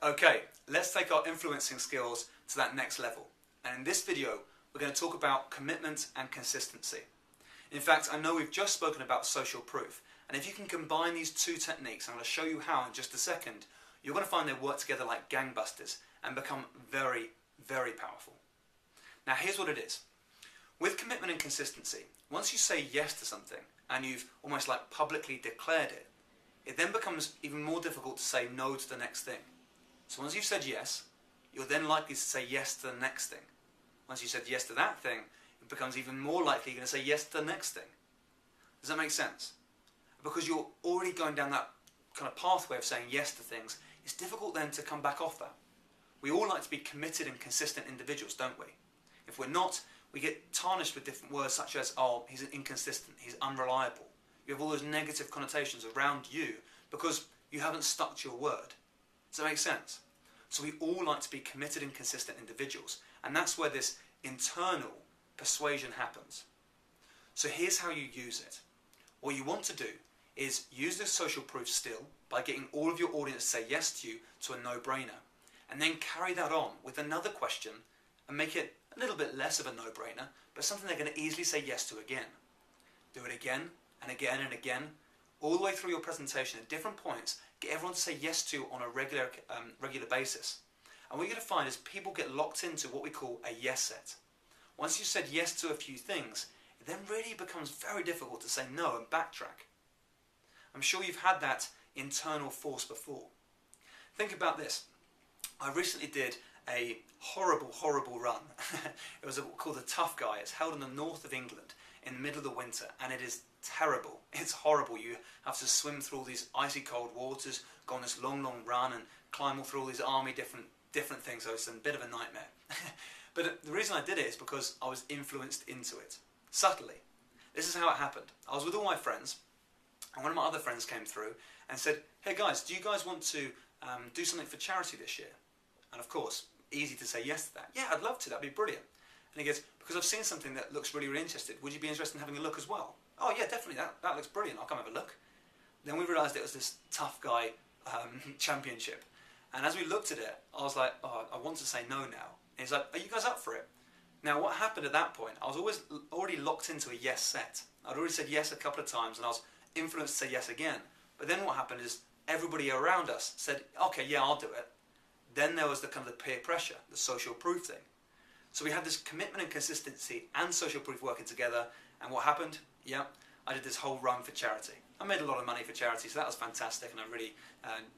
Okay, let's take our influencing skills to that next level. And in this video, we're going to talk about commitment and consistency. In fact, I know we've just spoken about social proof, and if you can combine these two techniques, I'm going to show you how in just a second, you're going to find they work together like gangbusters and become very, very powerful. Now here's what it is. With commitment and consistency, once you say yes to something and you've almost like publicly declared it, it then becomes even more difficult to say no to the next thing. So once you've said yes, you're then likely to say yes to the next thing. Once you said yes to that thing, it becomes even more likely you're going to say yes to the next thing. Does that make sense? Because you're already going down that kind of pathway of saying yes to things, it's difficult then to come back off that. We all like to be committed and consistent individuals, don't we? If we're not, we get tarnished with different words such as, oh, he's inconsistent, he's unreliable. You have all those negative connotations around you because you haven't stuck to your word. Does that make sense? So we all like to be committed and consistent individuals, and that's where this internal persuasion happens. So here's how you use it. What you want to do is use this social proof still by getting all of your audience to say yes to you to a no-brainer, and then carry that on with another question and make it a little bit less of a no-brainer, but something they're going to easily say yes to again. Do it again and again and again, all the way through your presentation at different points. Get everyone to say yes to on a regular basis. And what you're going to find is people get locked into what we call a yes set. Once you've said yes to a few things, it then really becomes very difficult to say no and backtrack. I'm sure you've had that internal force before. Think about this. I recently did a horrible run. It was called the Tough Guy. It's held in the north of England in the middle of the winter, and it is terrible. It's horrible. You have to swim through all these icy cold waters, go on this long run and climb all through all these army different things. So it's a bit of a nightmare. But the reason I did it is because I was influenced into it, subtly. This is how it happened. I was with all my friends, and one of my other friends came through and said, hey guys, do you guys want to do something for charity this year? And of course, easy to say yes to that. Yeah, I'd love to, that'd be brilliant. And he goes, because I've seen something that looks really interested, would you be interested in having a look as well? Oh yeah, definitely, that looks brilliant, I'll come have a look. Then we realised it was this Tough Guy championship. And as we looked at it, I was like, oh, I want to say no now. And he's like, are you guys up for it? Now what happened at that point, I was already locked into a yes set. I'd already said yes a couple of times and I was influenced to say yes again. But then what happened is everybody around us said, okay, yeah, I'll do it. Then there was the kind of the peer pressure, the social proof thing. So we had this commitment and consistency and social proof working together, and what happened? Yeah, I did this whole run for charity. I made a lot of money for charity, so that was fantastic, and I really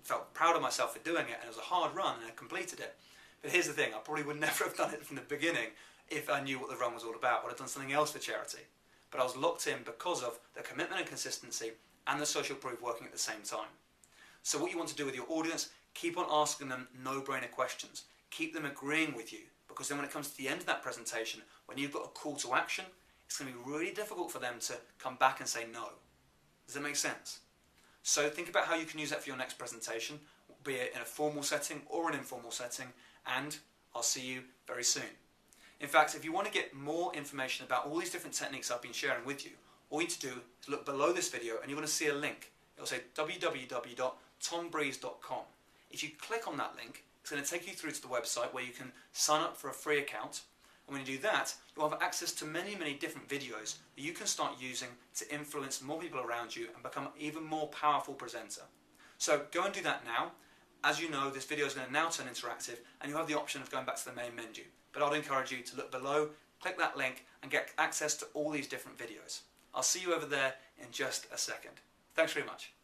felt proud of myself for doing it, and it was a hard run, and I completed it. But here's the thing, I probably would never have done it from the beginning if I knew what the run was all about. I would have done something else for charity. But I was locked in because of the commitment and consistency and the social proof working at the same time. So what you want to do with your audience, keep on asking them no-brainer questions. Keep them agreeing with you, because then when it comes to the end of that presentation, when you've got a call to action, it's going to be really difficult for them to come back and say no. Does that make sense? So think about how you can use that for your next presentation, be it in a formal setting or an informal setting, and I'll see you very soon. In fact, if you want to get more information about all these different techniques I've been sharing with you, all you need to do is look below this video and you're going to see a link. It'll say www.tombreeze.com. If you click on that link, it's going to take you through to the website where you can sign up for a free account. And when you do that, you'll have access to many different videos that you can start using to influence more people around you and become an even more powerful presenter. So go and do that now. As you know, this video is going to now turn interactive and you'll have the option of going back to the main menu. But I'd encourage you to look below, click that link and get access to all these different videos. I'll see you over there in just a second. Thanks very much.